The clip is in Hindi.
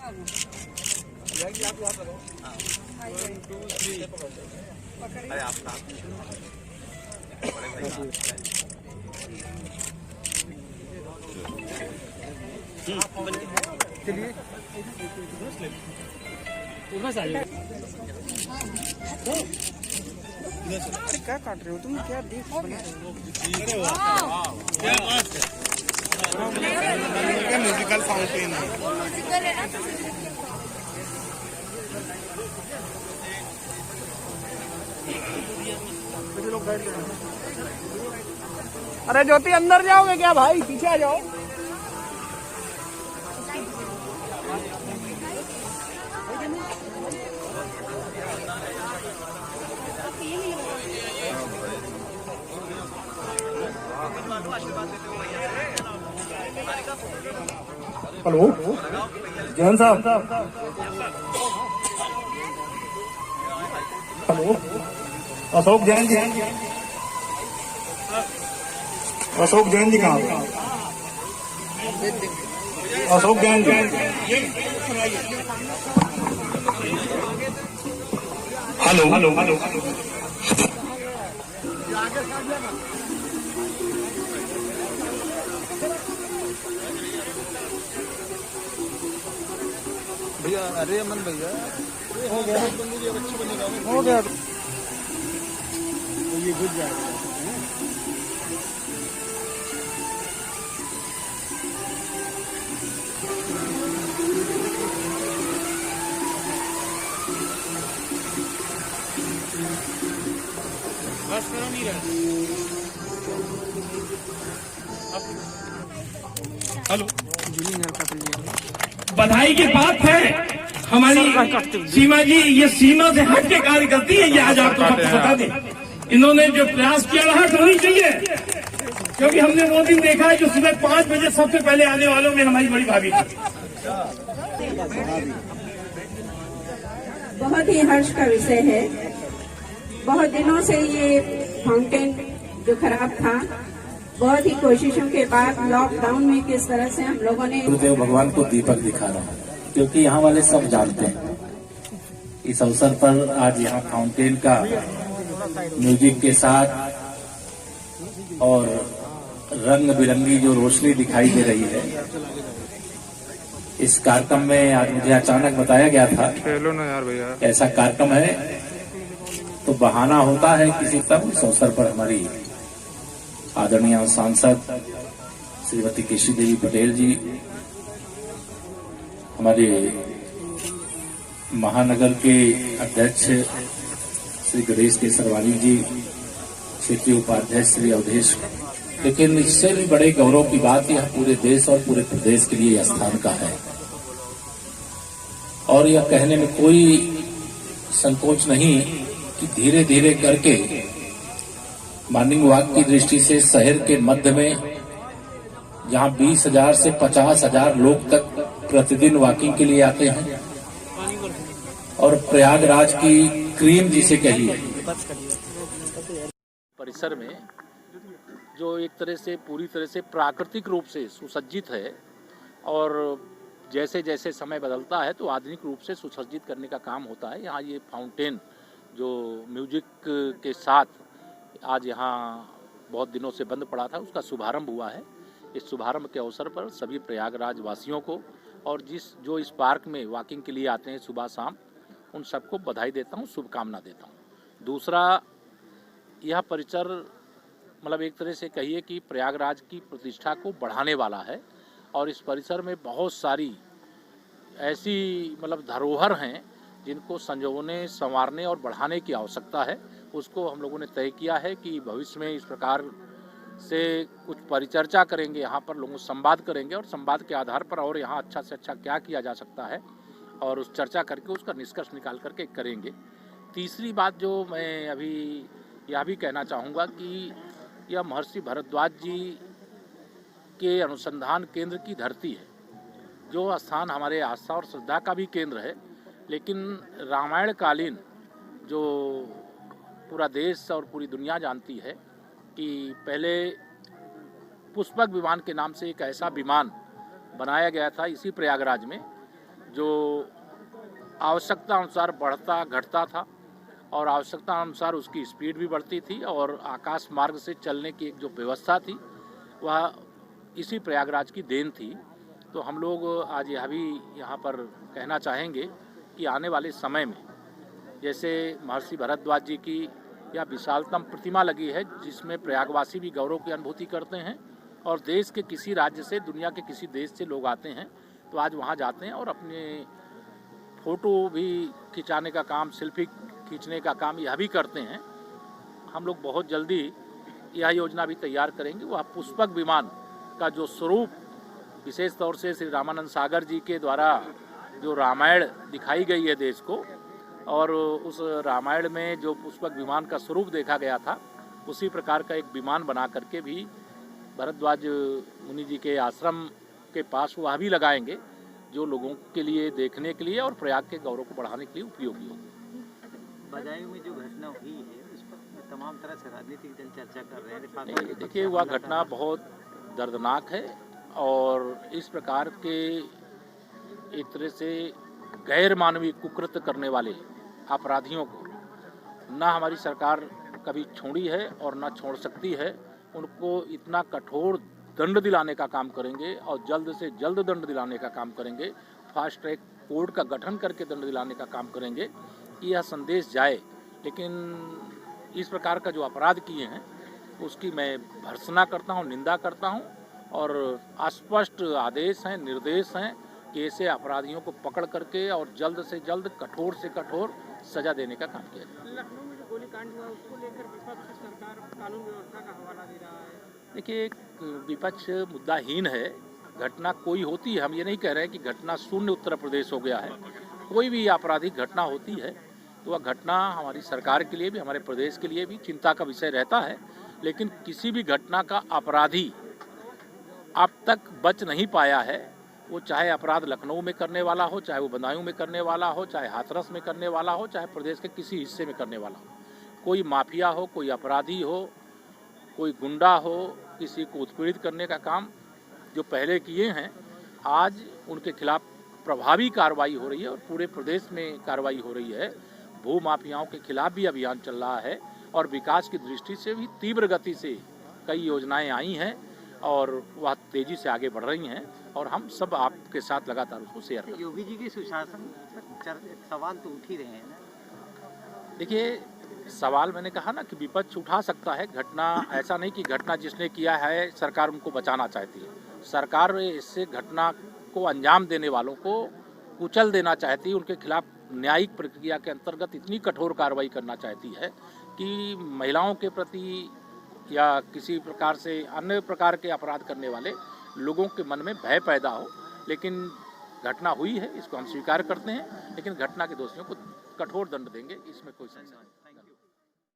चलिए अरे क्या काट रहे हो तुम? क्या देख बना रहे हो? क्या म्यूजिकल फाउंटेन है? अरे ज्योति अंदर जाओगे क्या भाई? पीछे आ जाओ। हेलो जैन साहब। हेलो अशोक जैन जी। अशोक जैन जी कहाँ? Ashok Jain ji. Hello hello hello भैया। अरे अमन भैया हो गया, हो गया तो ये घुस जाएगा। बस करो नहीं रहा। हेलो बधाई की बात है। हमारी सीमा जी ये सीमा से हट के कार्य करती है। ये आज आपको बता दें, इन्होंने जो प्रयास किया राहत होनी चाहिए, क्योंकि हमने वो दिन देखा है जो सुबह 5 बजे सबसे पहले आने वालों में हमारी बड़ी भाभी थी। बहुत ही हर्ष का विषय है। बहुत दिनों से ये फाउंटेन जो खराब था, बहुत ही कोशिशों के बाद लॉकडाउन में किस तरह से हम लोगों ने गुरुदेव भगवान को दीपक दिखा रहा है, क्योंकि यहाँ वाले सब जानते हैं। इस अवसर पर आज यहाँ फाउंटेन का म्यूजिक के साथ और रंग बिरंगी जो रोशनी दिखाई दे रही है, इस कार्यक्रम में आज मुझे अचानक बताया गया था ना यार भैया ऐसा कार्यक्रम है, तो बहाना होता है किसी तब। इस अवसर पर हमारी आदरणीय सांसद श्रीमती केशी देवी पटेल जी, हमारे महानगर के अध्यक्ष श्री गणेश केसरवानी जी, क्षेत्रीय उपाध्यक्ष श्री अवधेश, लेकिन इससे भी बड़े गौरव की बात यह पूरे देश और पूरे प्रदेश के लिए स्थान का है। और यह कहने में कोई संकोच नहीं कि धीरे धीरे करके मॉर्निंग वॉक की दृष्टि से शहर के मध्य में, जहां 20,000 से 50,000 लोग तक प्रतिदिन वॉकिंग के लिए आते हैं, और प्रयागराज की क्रीम जिसे कहिए परिसर में जो एक तरह से पूरी तरह से प्राकृतिक रूप से सुसज्जित है, और जैसे जैसे समय बदलता है तो आधुनिक रूप से सुसज्जित करने का काम होता है। यहाँ ये फाउंटेन जो म्यूजिक के साथ आज यहाँ बहुत दिनों से बंद पड़ा था, उसका शुभारंभ हुआ है। इस शुभारंभ के अवसर पर सभी प्रयागराज वासियों को और जो इस पार्क में वॉकिंग के लिए आते हैं सुबह शाम, उन सबको बधाई देता हूँ, शुभकामना देता हूँ। दूसरा, यह परिसर मतलब एक तरह से कहिए कि प्रयागराज की प्रतिष्ठा को बढ़ाने वाला है, और इस परिसर में बहुत सारी ऐसी मतलब धरोहर हैं जिनको संजोने, संवारने और बढ़ाने की आवश्यकता है। उसको हम लोगों ने तय किया है कि भविष्य में इस प्रकार से कुछ परिचर्चा करेंगे, यहाँ पर लोगों से संवाद करेंगे, और संवाद के आधार पर और यहाँ अच्छा से अच्छा क्या किया जा सकता है, और उस चर्चा करके उसका निष्कर्ष निकाल करके करेंगे। तीसरी बात जो मैं अभी यह भी कहना चाहूँगा कि यह महर्षि भारद्वाज जी के अनुसंधान केंद्र की धरती है, जो स्थान हमारे आस्था और श्रद्धा का भी केंद्र है, लेकिन रामायण कालीन जो पूरा देश और पूरी दुनिया जानती है कि पहले पुष्पक विमान के नाम से एक ऐसा विमान बनाया गया था इसी प्रयागराज में, जो आवश्यकता अनुसार बढ़ता घटता था और आवश्यकता अनुसार उसकी स्पीड भी बढ़ती थी और आकाश मार्ग से चलने की एक जो व्यवस्था थी वह इसी प्रयागराज की देन थी। तो हम लोग आज यह भी यहाँ पर कहना चाहेंगे कि आने वाले समय में जैसे महर्षि भरद्वाज जी की या विशालतम प्रतिमा लगी है जिसमें प्रयागवासी भी गौरव की अनुभूति करते हैं और देश के किसी राज्य से, दुनिया के किसी देश से लोग आते हैं तो आज वहाँ जाते हैं और अपने फ़ोटो भी खिंचाने का काम, सेल्फी खींचने का काम यह भी करते हैं। हम लोग बहुत जल्दी यह योजना भी तैयार करेंगे। वह पुष्पक विमान का जो स्वरूप विशेष तौर से श्री रामानंद सागर जी के द्वारा जो रामायण दिखाई गई है देश को और उस रामायण में जो पुष्पक विमान का स्वरूप देखा गया था उसी प्रकार का एक विमान बना करके भी भरद्वाज मुनि जी के आश्रम के पास वह भी लगाएंगे जो लोगों के लिए देखने के लिए और प्रयाग के गौरव को बढ़ाने के लिए उपयोगी होगी। बदायूं में जो घटना हुई है उस पर तमाम तरह से राजनीतिक दल चर्चा कर रहे हैं। देखिए वह घटना बहुत दर्दनाक है और इस प्रकार के एक तरह से गैर मानवीय कुकृत्य करने वाले अपराधियों को ना हमारी सरकार कभी छोड़ी है और ना छोड़ सकती है। उनको इतना कठोर दंड दिलाने का काम करेंगे और जल्द से जल्द दंड दिलाने का काम करेंगे। फास्ट ट्रैक कोर्ट का गठन करके दंड दिलाने का काम करेंगे कि यह संदेश जाए। लेकिन इस प्रकार का जो अपराध किए हैं उसकी मैं भर्त्सना करता हूँ, निंदा करता हूँ और स्पष्ट आदेश हैं, निर्देश हैं कि ऐसे अपराधियों को पकड़ करके और जल्द से जल्द कठोर से कठोर सजा देने का काम किया जाए। लखनऊ में जो गोलीकांड हुआ उसको लेकर विपक्ष सरकार कानून व्यवस्था का हवाला दे रहा है। देखिए विपक्ष मुद्दाहीन है। घटना कोई होती है, हम ये नहीं कह रहे हैं कि घटना शून्य उत्तर प्रदेश हो गया है। कोई भी आपराधिक घटना होती है तो वह घटना हमारी सरकार के लिए भी, हमारे प्रदेश के लिए भी चिंता का विषय रहता है। लेकिन किसी भी घटना का अपराधी अब तक बच नहीं पाया है। वो चाहे अपराध लखनऊ में करने वाला हो, चाहे वो बदायूं में करने वाला हो, चाहे हाथरस में करने वाला हो, चाहे प्रदेश के किसी हिस्से में करने वाला हो। कोई माफिया हो, कोई अपराधी हो, कोई गुंडा हो, किसी को उत्पीड़ित करने का काम जो पहले किए हैं आज उनके खिलाफ प्रभावी कार्रवाई हो रही है और पूरे प्रदेश में कार्रवाई हो रही है। भू माफियाओं के खिलाफ भी अभियान चल रहा है और विकास की दृष्टि से भी तीव्र गति से कई योजनाएं आई हैं और वह तेजी से आगे बढ़ रही हैं और हम सब आपके साथ लगातार उसको शेयर करते हैं। योगी जी के सुशासन पर सवाल तो उठ ही रहे हैं ना। देखिए सवाल मैंने कहा ना कि विपक्ष उठा सकता है। घटना ऐसा नहीं कि घटना जिसने किया है सरकार उनको बचाना चाहती है। सरकार इससे घटना को अंजाम देने वालों को कुचल देना चाहती है। उनके खिलाफ न्यायिक प्रक्रिया के अंतर्गत इतनी कठोर कार्रवाई करना चाहती है कि महिलाओं के प्रति या किसी प्रकार से अन्य प्रकार के अपराध करने वाले लोगों के मन में भय पैदा हो। लेकिन घटना हुई है, इसको हम स्वीकार करते हैं, लेकिन घटना के दोषियों को कठोर दंड देंगे, इसमें कोई संशय नहीं।